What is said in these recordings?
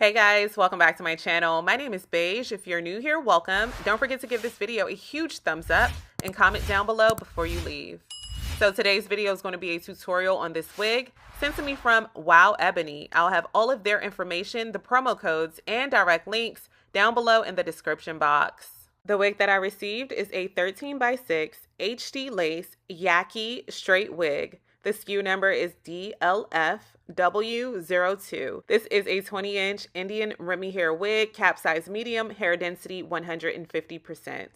Hey guys, welcome back to my channel. My name is Beige. If you're new here, welcome. Don't forget to give this video a huge thumbs up and comment down below before you leave. So today's video is going to be a tutorial on this wig sent to me from WowEbony. I'll have all of their information, the promo codes, and direct links down below in the description box. The wig that I received is a 13x6 HD lace Yaki straight wig. The SKU number is DLFW02. This is a 20-inch Indian Remy hair wig, cap size medium, hair density 150%.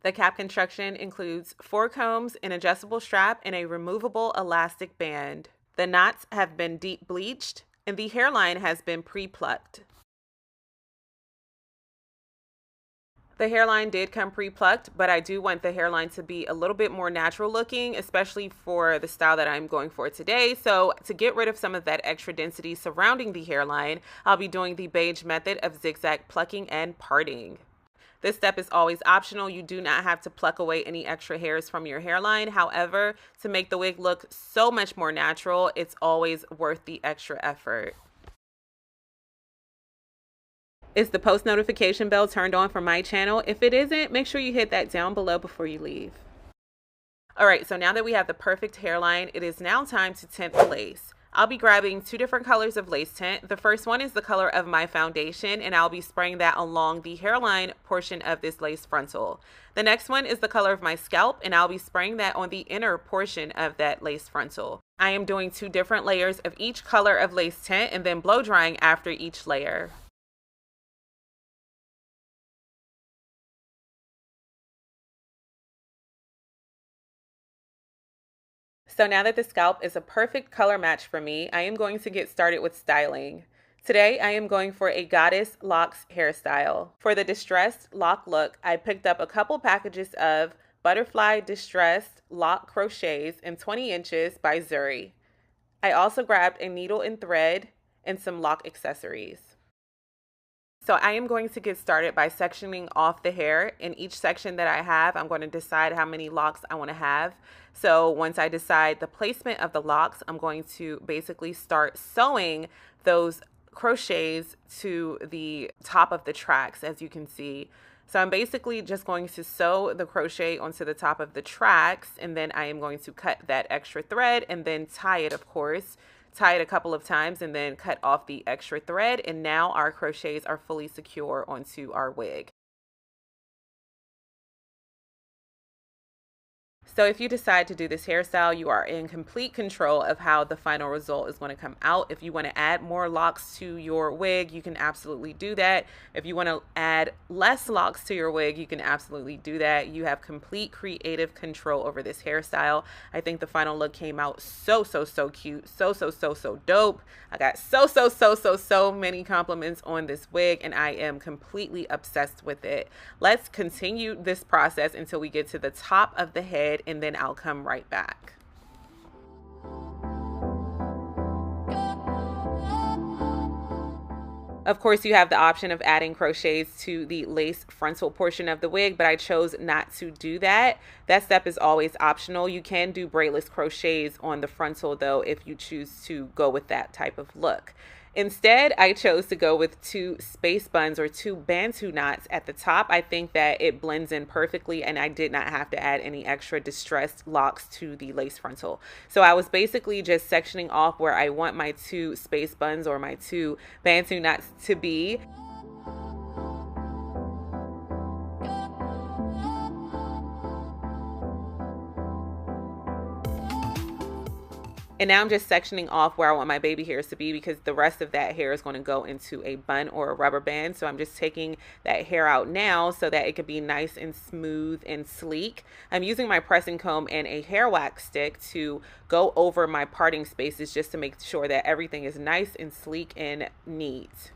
The cap construction includes 4 combs, an adjustable strap, and a removable elastic band. The knots have been deep bleached, and the hairline has been pre-plucked. The hairline did come pre-plucked, but I do want the hairline to be a little bit more natural looking, especially for the style that I'm going for today. So to get rid of some of that extra density surrounding the hairline, I'll be doing the beige method of zigzag plucking and parting. This step is always optional. You do not have to pluck away any extra hairs from your hairline. However, to make the wig look so much more natural, it's always worth the extra effort. Is the post notification bell turned on for my channel? If it isn't, make sure you hit that down below before you leave. Alright, so now that we have the perfect hairline, it is now time to tint the lace. I'll be grabbing 2 different colors of lace tint. The first one is the color of my foundation, and I'll be spraying that along the hairline portion of this lace frontal. The next one is the color of my scalp, and I'll be spraying that on the inner portion of that lace frontal. I am doing 2 different layers of each color of lace tint and then blow drying after each layer. So now that the scalp is a perfect color match for me, I am going to get started with styling. Today, I am going for a goddess locks hairstyle. For the distressed lock look, I picked up a couple packages of butterfly distressed lock crochets in 20 inches by Zuri. I also grabbed a needle and thread and some lock accessories. So I am going to get started by sectioning off the hair. In each section that I have, I'm going to decide how many locks I want to have. So once I decide the placement of the locks, I'm going to basically start sewing those crochets to the top of the tracks, as you can see. So I'm basically just going to sew the crochet onto the top of the tracks, and then I am going to cut that extra thread and then tie it, of course. Tie it a couple of times and then cut off the extra thread, and now our crochets are fully secure onto our wig. So if you decide to do this hairstyle, you are in complete control of how the final result is going to come out. If you want to add more locks to your wig, you can absolutely do that. If you want to add less locks to your wig, you can absolutely do that. You have complete creative control over this hairstyle. I think the final look came out so cute, so dope. I got so many compliments on this wig, and I am completely obsessed with it. Let's continue this process until we get to the top of the head, and then I'll come right back. Of course, you have the option of adding crochets to the lace frontal portion of the wig, but I chose not to do that. That step is always optional. You can do braidless crochets on the frontal though if you choose to go with that type of look. Instead, I chose to go with 2 space buns or 2 bantu knots at the top. I think that it blends in perfectly, and I did not have to add any extra distressed locks to the lace frontal. So I was basically just sectioning off where I want my 2 space buns or my 2 bantu knots to be. And now I'm just sectioning off where I want my baby hairs to be, because the rest of that hair is going to go into a bun or a rubber band. So I'm just taking that hair out now so that it could be nice and smooth and sleek. I'm using my pressing comb and a hair wax stick to go over my parting spaces just to make sure that everything is nice and sleek and neat.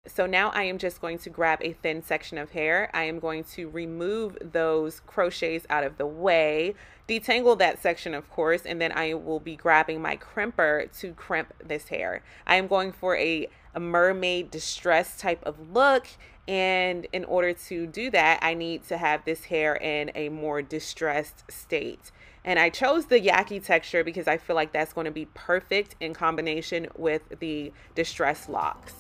So now I am just going to grab a thin section of hair. I am going to remove those crochets out of the way, detangle that section of course, and then I will be grabbing my crimper to crimp this hair. I am going for a mermaid distress type of look, and in order to do that, I need to have this hair in a more distressed state. And I chose the Yaki texture because I feel like that's going to be perfect in combination with the distressed locks.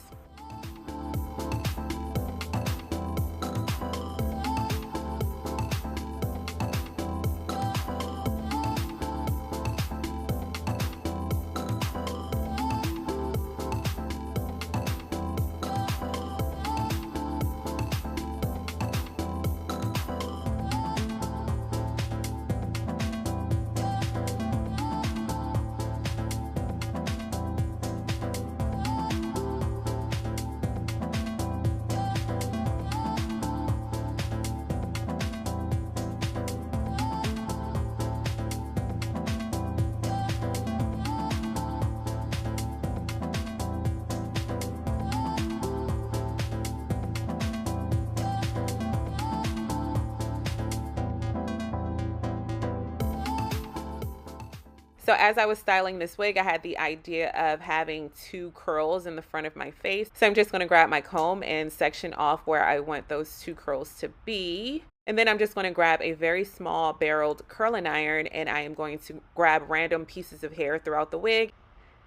So as I was styling this wig, I had the idea of having 2 curls in the front of my face. So I'm just going to grab my comb and section off where I want those 2 curls to be. And then I'm just going to grab a very small barreled curling iron, and I am going to grab random pieces of hair throughout the wig.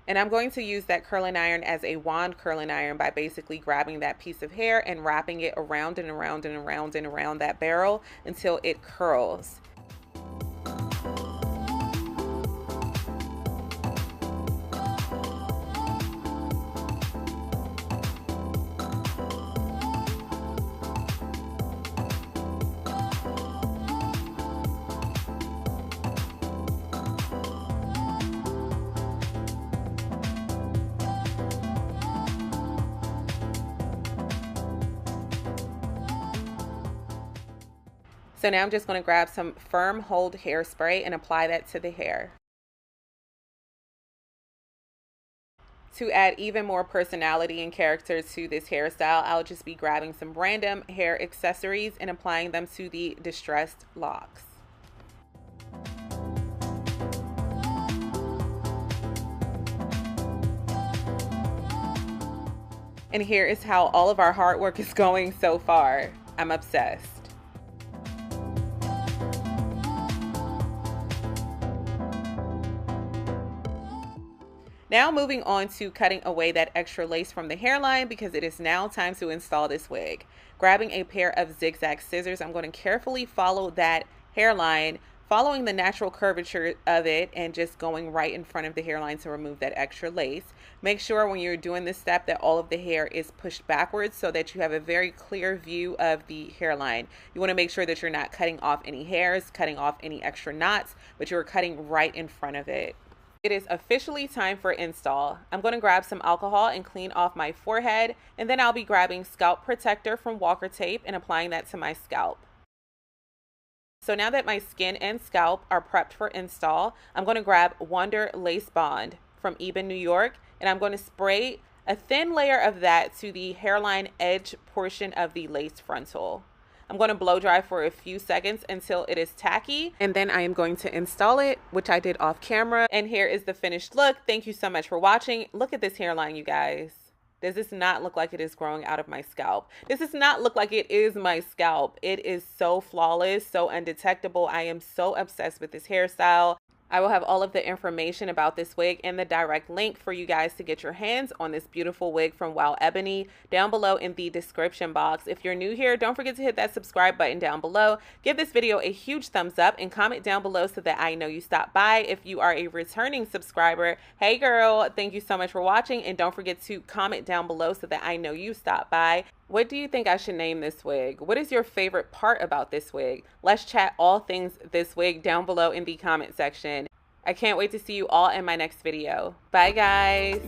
And I'm going to use that curling iron as a wand curling iron by basically grabbing that piece of hair and wrapping it around and around and around and around that barrel until it curls. So now I'm just going to grab some firm hold hairspray and apply that to the hair. To add even more personality and character to this hairstyle, I'll just be grabbing some random hair accessories and applying them to the distressed locks. And here is how all of our hard work is going so far. I'm obsessed. Now moving on to cutting away that extra lace from the hairline, because it is now time to install this wig. Grabbing a pair of zigzag scissors, I'm going to carefully follow that hairline, following the natural curvature of it and just going right in front of the hairline to remove that extra lace. Make sure when you're doing this step that all of the hair is pushed backwards so that you have a very clear view of the hairline. You want to make sure that you're not cutting off any hairs, cutting off any extra knots, but you're cutting right in front of it. It is officially time for install. I'm going to grab some alcohol and clean off my forehead, and then I'll be grabbing scalp protector from Walker Tape and applying that to my scalp. So now that my skin and scalp are prepped for install, I'm going to grab Wonder Lace Bond from Eben, New York, and I'm going to spray a thin layer of that to the hairline edge portion of the lace frontal. I'm going to blow dry for a few seconds until it is tacky, and then I am going to install it, which I did off camera. And here is the finished look. Thank you so much for watching. Look at this hairline, you guys. Does this not look like it is growing out of my scalp? Does this not look like it is my scalp? It is so flawless, so undetectable. I am so obsessed with this hairstyle. I will have all of the information about this wig and the direct link for you guys to get your hands on this beautiful wig from WowEbony down below in the description box. If you're new here, don't forget to hit that subscribe button down below. Give this video a huge thumbs up and comment down below so that I know you stopped by. If you are a returning subscriber, hey girl, thank you so much for watching, and don't forget to comment down below so that I know you stopped by. What do you think I should name this wig? What is your favorite part about this wig? Let's chat all things this wig down below in the comment section. I can't wait to see you all in my next video. Bye guys.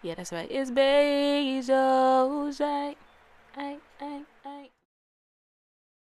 Yeah, that's right. It's Bezos.